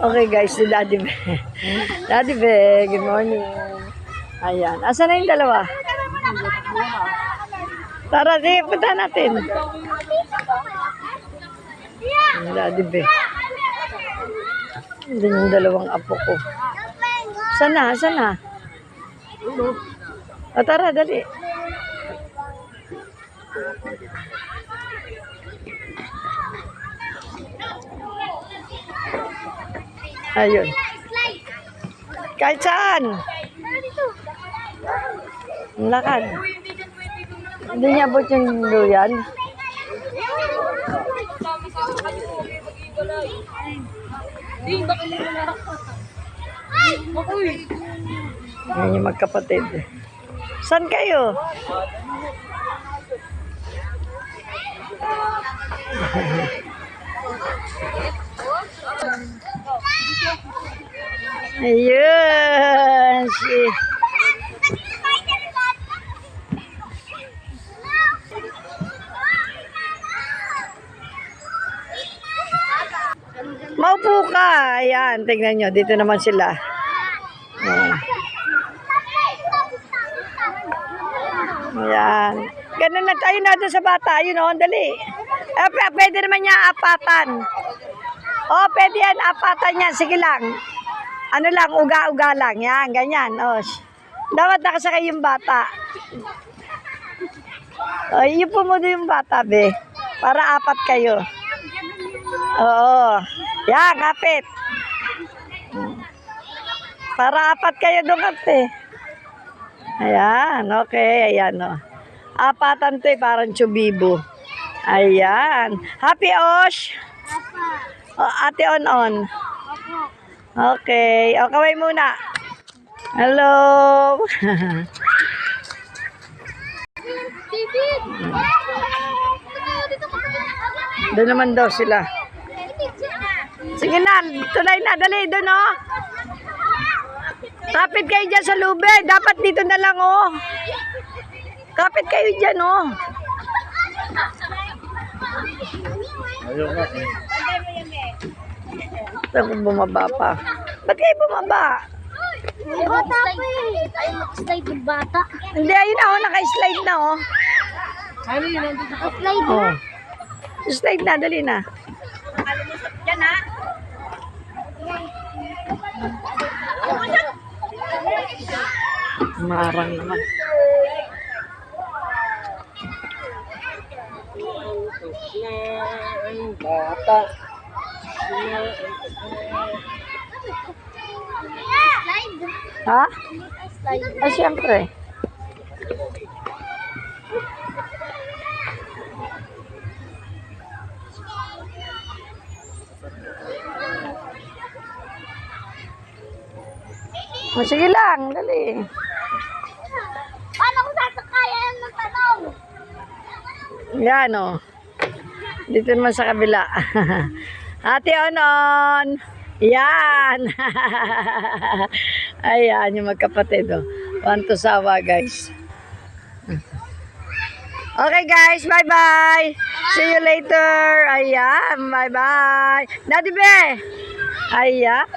Okay guys, si Daddy Be. Daddy Be, good morning. Ayan. Asan na yung dalawa? Tara, di, punta natin. Daddy Be. Hindi yung dalawang apo ko. Sana, sana. O tara, dali. Ayun. Kahit saan. Lakad. Hindi niya abot yung duyan. Yan yung magkapatid. Saan kayo? Ayun. Maupo ka. Ayan, tingnan nyo. Dito naman sila. Ayan. Ganun na tayo na doon sa bata. Ayun o, dali. Pwede naman niya apatan. Oh, pwede yan. Apatan niya. Sige lang. Ano lang, uga-uga lang. Yan, ganyan. Oh. Dapat nakasakay yung bata. Oh, iupo mo doon yung bata, be. Para apat kayo. Oo. Yan, kapit. Para apat kayo doon, kapit. Ayan, okay. Ayan, oh. Apatan to eh, parang chubibo. Ayan. Happy Osh? Oh, ate on. Okay. O, kaway muna. Hello. Doon naman daw sila. Sige na, tulay na. Dali, doon o. Kapit kayo dyan sa lube. Dapat dito na lang o. Kapit kayo dyan o. Ayaw nga eh. Saan kung bumaba pa? Ba't kayo bumaba? Ay, slide yung bata. Hindi, ayun na o. Naka-slide na o. Naka-slide na. Oh. Slide na, dali na. Yan ha. Marang naman. Bata. Slide. Ha? Slide. Ay, siyempre. O, sige lang, dali. Paano ko sasakayan ng tanong? Yan o. Dito naman sa kabila. Ate Onon. Yan. Ayan yung magkapatid o. Want to sawa guys. Okay guys, bye-bye. See you later. Ayan, bye-bye. Daddy Be. Ayan.